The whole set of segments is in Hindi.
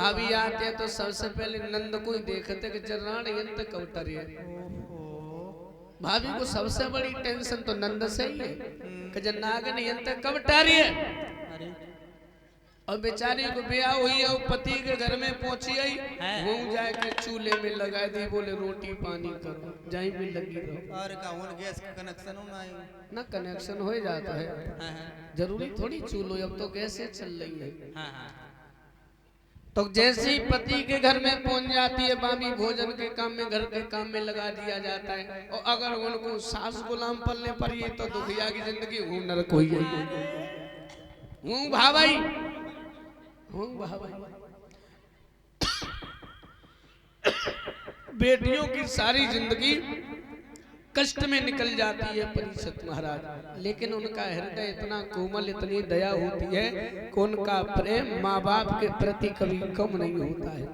भाभी आते हैं तो सबसे पहले नंद को ही देखते कि जरान यंत्र कवटरी है। भाभी को सबसे बड़ी टेंशन तो नंद से ही है कि जब नागन यंत्र कवटरी है और बेचारी को ब्याह हुई है, पति के घर में पहुंची आई, वो जाके चूल्हे में लगा दी, बोले रोटी पानी करो, जहीं भी लगी रहो। और का गैस कनेक्शन ना कनेक्शन हो जाता है, जरूरी थोड़ी चूल्हो, अब तो गैस चल रही है। तो जैसे ही पति के घर में पहुंच जाती है भाभी, भोजन के काम में, घर के काम में लगा दिया जाता है। और अगर उनको सास गुलाम पलने पर ये तो दुखिया की जिंदगी हूँ नरक हुई हूँ भाई, हूँ भाई। बेटियों की सारी जिंदगी कष्ट में निकल जाती है परीक्षित महाराज, लेकिन उनका हृदय इतना कोमल, इतनी दया होती है कि उनका प्रेम माँ बाप के प्रति कभी कम नहीं होता है।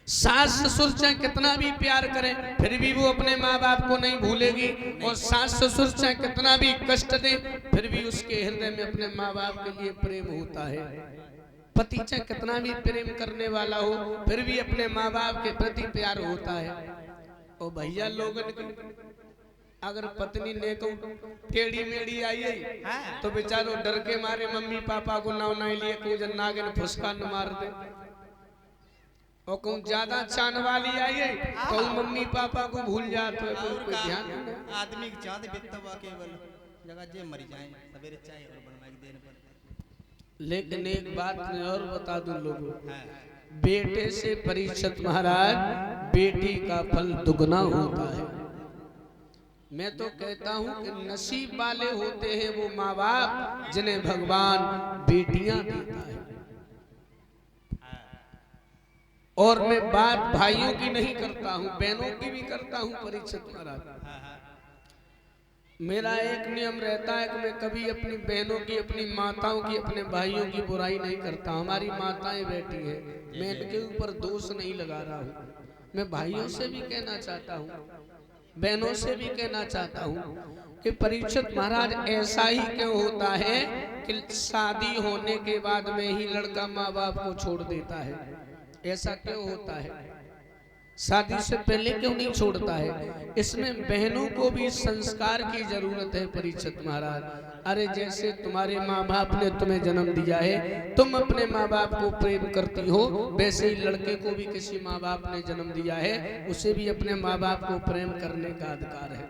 सास ससुर चाहे कितना भी प्यार करें फिर भी वो अपने माँ बाप को नहीं भूलेगी, और सास ससुर चाहे कितना भी कष्ट दे फिर भी उसके हृदय में अपने माँ बाप के लिए प्रेम होता है। पति चाहे कितना भी प्रेम करने वाला हो फिर भी अपने माँ बाप के प्रति प्यार होता है। ओ भैया लोगन की अगर पत्नी ने को टेढ़ी मेढ़ी आई है तो बेचारो डर के मारे मम्मी पापा को नाव नहीं लिए को जन नागन फुसका न मार दे, और कहूँ ज्यादा चांद वाली आई है तो मम्मी पापा को भूल जाते है, कोई ध्यान नहीं। आदमी की चांद बितवा केवल जगह जे मर जाए सवेरे चाय और बनवाई देने पर। लेकिन एक बात मैं और बता दूं लोगों, बेटे से परीक्षित महाराज बेटी का फल दुगना होता है। मैं तो कहता हूं कि नसीब वाले होते हैं वो माँ बाप जिन्हें भगवान बेटियां देता है। और मैं बात भाइयों की नहीं करता हूं, बहनों की भी करता हूं परीक्षित महाराज। मेरा एक नियम रहता है कि मैं कभी अपनी बहनों की, अपनी माताओं की, अपने भाइयों की बुराई नहीं करता। हमारी माताएं बैठी है, मैं इनके ऊपर दोष नहीं लगा रहा हूँ। मैं भाइयों से भी कहना चाहता हूँ, बहनों से भी कहना चाहता हूँ कि परीक्षित महाराज ऐसा ही क्यों होता है कि शादी होने के बाद में ही लड़का माँ बाप को छोड़ देता है? ऐसा क्यों होता है? शादी से पहले क्यों नहीं छोड़ता है? इसमें बहनों को भी संस्कार की जरूरत है परीक्षित महाराज। अरे जैसे तुम्हारे माँ बाप ने तुम्हें जन्म दिया है, तुम अपने माँ बाप को प्रेम करती हो, वैसे ही लड़के को भी किसी माँ बाप ने जन्म दिया है, उसे भी अपने माँ बाप को प्रेम करने का अधिकार है।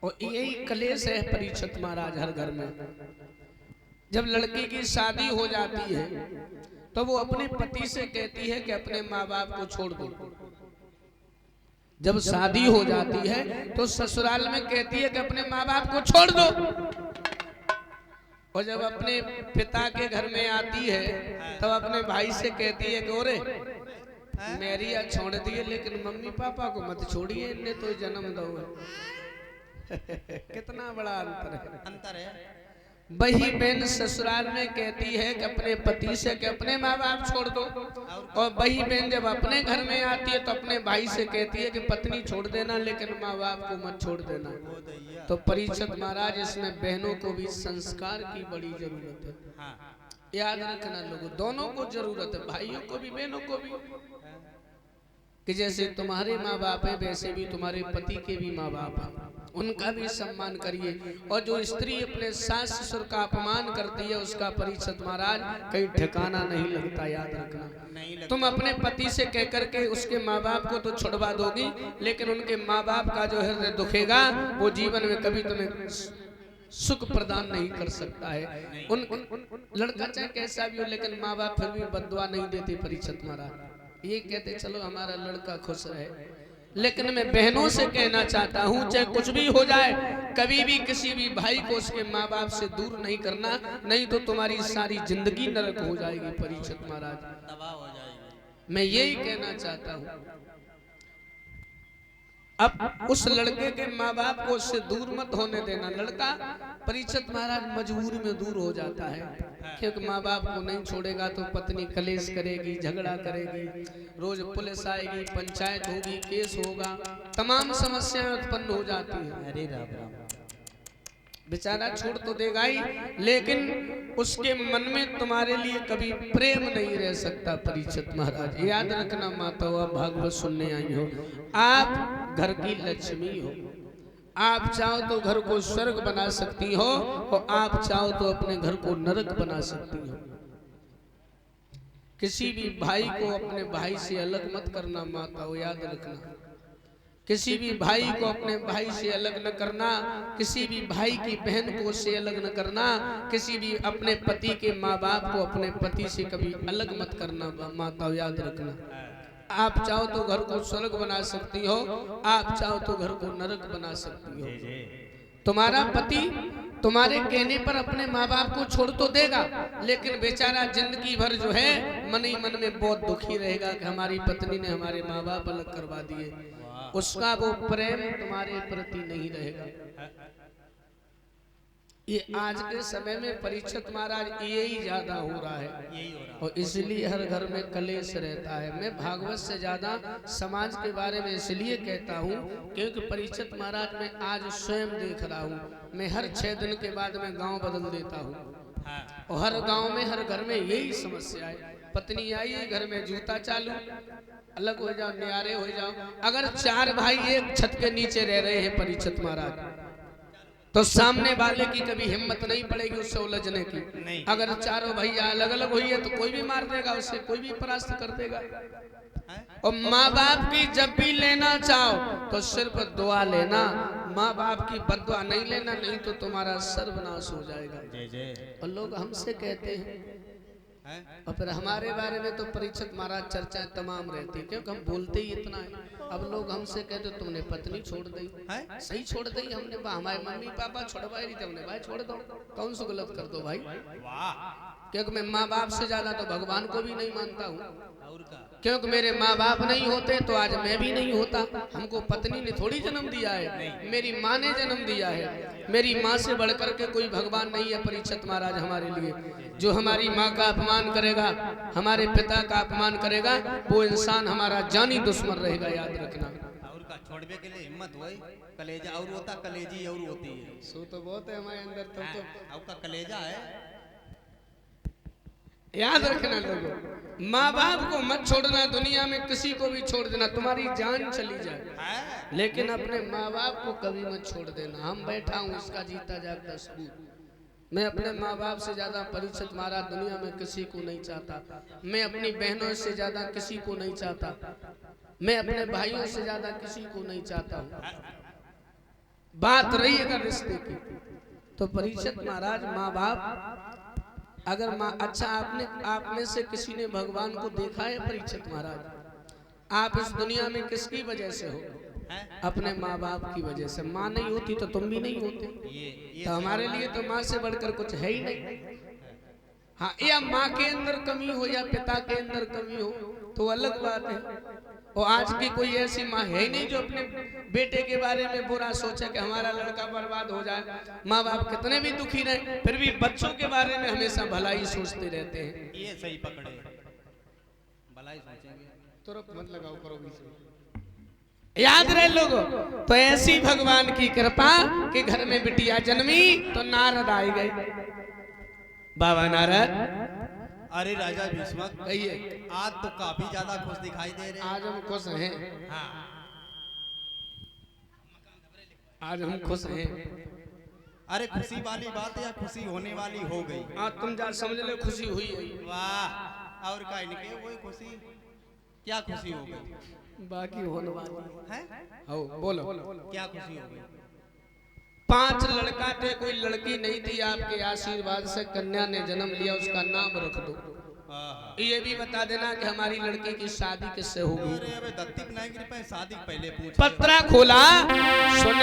और यही कलेश है परीक्षित महाराज हर घर में। जब लड़की की शादी हो जाती है तो वो अपने पति से कहती है कि अपने माँ बाप को छोड़ दो। जब शादी हो जाती है तो ससुराल में कहती है कि अपने माँ बाप को छोड़ दो, और जब अपने पिता के घर में आती है तब अपने भाई से कहती है कि ओरे मेरी छोड़ दिए लेकिन मम्मी पापा को मत छोड़िए, इन्हें तो जन्म दो। कितना बड़ा अंतर है। वही बहन ससुराल में कहती है कि अपने पति से कि अपने माँ बाप छोड़ दो, और वही बहन जब अपने घर में आती है तो अपने भाई से कहती है कि पत्नी छोड़ देना लेकिन माँ बाप को मत छोड़ देना। तो परीक्षित महाराज इसमें बहनों को भी संस्कार की बड़ी जरूरत है। याद रखना लोगों, दोनों को जरूरत है, भाइयों को भी बहनों को भी, कि जैसे तुम्हारे माँ बाप है वैसे भी तुम्हारे पति के भी माँ बाप हैं, उनका भी सम्मान करिए। और जो स्त्री अपने सास ससुर का अपमान करती है उसका परीक्षित महाराज कहीं ठिकाना नहीं लगता। याद रखना, तुम अपने पति से कह करके उसके माँ बाप को तो छुड़वा दोगी, लेकिन उनके माँ बाप का जो हृदय दुखेगा वो जीवन में कभी तुम्हें सुख प्रदान नहीं कर सकता है। उन लड़का चाहे कैसा भी हो लेकिन माँ बाप फिर भी बददुआ नहीं देते परीक्षित महाराज, ये कहते चलो हमारा लड़का खुश रहे। लेकिन मैं बहनों से कहना चाहता हूँ चाहे कुछ भी हो जाए, कभी भी किसी भी भाई को उसके माँ बाप से दूर नहीं करना, नहीं तो तुम्हारी सारी जिंदगी नरक हो जाएगी परीक्षित महाराज, तबाह हो जाएगी। मैं यही कहना चाहता हूँ। अब उस लड़के के माँ बाप को उससे दूर मत होने देना। लड़का परीक्षित महाराज मजबूरी में दूर हो जाता है, क्योंकि माँ बाप को नहीं छोड़ेगा तो पत्नी कलेश करेगी, झगड़ा करेगी, रोज पुलिस आएगी, पंचायत होगी, केस होगा, तमाम समस्याएं उत्पन्न हो जाती हैं। अरे राम राम, बेचारा छोड़ तो देगा ही, लेकिन उसके मन में तुम्हारे लिए कभी प्रेम नहीं रह सकता। परीक्षित महाराज याद रखना, माता हो आप भागवत सुनने आई हो, आप घर की लक्ष्मी हो। आप चाहो तो घर को स्वर्ग बना सकती हो और आप चाहो तो अपने घर को नरक बना सकती हो। किसी भी भाई को अपने भाई से अलग मत करना माता हो, याद रखना। किसी भी भाई को अपने भाई से अलग न करना, किसी भी भाई की बहन को से अलग न करना, किसी भी अपने पति के माँ बाप को अपने पति से कभी अलग मत करना माता हो, याद रखना। आप चाहो तो घर को स्वर्ग बना सकती हो, आप चाहो तो घर को नरक बना सकती हो। तुम्हारा पति तुम्हारे कहने पर अपने माँ बाप को छोड़ तो देगा, लेकिन बेचारा जिंदगी भर जो है मन ही मन में बहुत दुखी रहेगा कि हमारी पत्नी ने हमारे माँ बाप अलग करवा दिए। उसका वो प्रेम तुम्हारे प्रति नहीं रहेगा। ये आज के समय में परीक्षित महाराज यही ज्यादा हो रहा है और इसलिए हर घर में कलेश रहता है। मैं भागवत से ज्यादा समाज के बारे में इसलिए कहता हूँ क्योंकि परीक्षित महाराज मैं आज स्वयं देख रहा हूँ। मैं हर 6 दिन के बाद में गांव बदल देता हूँ और हर गांव में हर घर में यही समस्या है। पत्नी आई घर में जूता चालू, अलग हो जाओ, न्यारे हो जाओ। अगर 4 भाई एक छत के नीचे रह रहे हैं परीक्षित महाराज, तो सामने वाले की कभी हिम्मत नहीं पड़ेगी उससे उलझने की। अगर चारों भैया अलग अलग हुई है तो कोई भी मार देगा उसे, कोई भी परास्त कर देगा। और माँ बाप की जब भी लेना चाहो तो सिर्फ दुआ लेना, माँ बाप की बद्दुआ नहीं लेना, नहीं तो तुम्हारा सर्वनाश हो जाएगा। और लोग हमसे कहते हैं और फिर हमारे बारे में तो परीक्षित महाराज चर्चाएं तमाम रहती है क्योंकि हम बोलते ही इतना है। अब लोग हमसे कहते तुमने पत्नी छोड़ दी, सही छोड़ दी हमने, हमारे मम्मी पापा छोड़वाए नहीं थे, हमने भाई छोड़ दो, कौन सा गलत कर दो भाई। क्योंकि मैं माँ बाप से ज्यादा तो भगवान को भी नहीं मानता हूँ, क्योंकि मेरे माँ बाप नहीं होते तो आज मैं भी नहीं होता। हमको पत्नी ने थोड़ी जन्म दिया है, मेरी माँ ने जन्म दिया है। मेरी माँ से बढ़कर के कोई भगवान नहीं है परीक्षित महाराज हमारे लिए। जो हमारी माँ का अपमान करेगा, हमारे पिता का अपमान करेगा, वो इंसान हमारा जानी दुश्मन रहेगा, याद रखना। और का छोड़ने के लिए हिम्मत होए, कलेजा और होता, कलेजी और होती है। सो तो बहुत है हमारे अंदर, तो आपका कलेजा है, याद रखना लोगों। माँ बाप को मत छोड़ना, दुनिया में किसी को भी छोड़ देना, तुम्हारी जान चली जाए, लेकिन अपने माँ बाप को कभी मत छोड़ देना। हम बैठा हूँ इसका जीता जागता सबूत। मैं अपने माँ बाप से ज्यादा परीक्षित महाराज दुनिया में किसी को नहीं चाहता। मैं अपनी बहनों से ज्यादा किसी को नहीं चाहता। मैं अपने भाइयों से ज्यादा किसी को नहीं चाहता हूँ। बात रही अगर रिश्ते की तो परीक्षित महाराज माँ बाप अगर अच्छा आप में से किसी ने भगवान को देखा है परीक्षित महाराज? आप इस दुनिया में किसकी वजह से हो? अपने माँ बाप की वजह से। माँ नहीं होती तो तुम भी नहीं होते। तो हमारे लिए तो माँ से बढ़कर कुछ है ही नहीं। हाँ, या माँ के अंदर कमी हो या पिता के अंदर कमी हो तो अलग बात है। और आज की कोई ऐसी माँ है ही नहीं जो अपने बेटे के बारे में बुरा सोचे कि हमारा लड़का बर्बाद हो जाए। माँ बाप कितने भी दुखी रहे फिर भी बच्चों के बारे में हमेशा भलाई सोचते रहते हैं। ये सही पकड़े, भलाई सोचेंगे। तुरंत मत लगाओ करो बीच। याद रहे लोगों, तो ऐसी भगवान की कृपा कि घर में बिटिया जन्मी तो नारद आए गए। बाबा नारद। अरे राजा भीष्मक, कहिए। आज तो काफी ज्यादा खुश दिखाई दे रहे हैं। आज हम खुश हैं। हाँ। आज हम खुश हैं। अरे खुशी वाली बात या खुशी होने वाली हो गई? आज तुम जा समझ लो खुशी हुई है। वाह, और का इनके वही खुशी, क्या खुशी हो गई? बाकी होने वाली है। हो बोलो क्या खुशी हो गई? 5 लड़का थे, कोई लड़की नहीं थी। आपके आशीर्वाद से कन्या ने जन्म लिया, उसका नाम रख दो। ये भी बता देना कि हमारी लड़की की शादी किससे होगी। अरे अबे दत्ती नायक शादी पहले पूछ। पत्रा खोला, सुन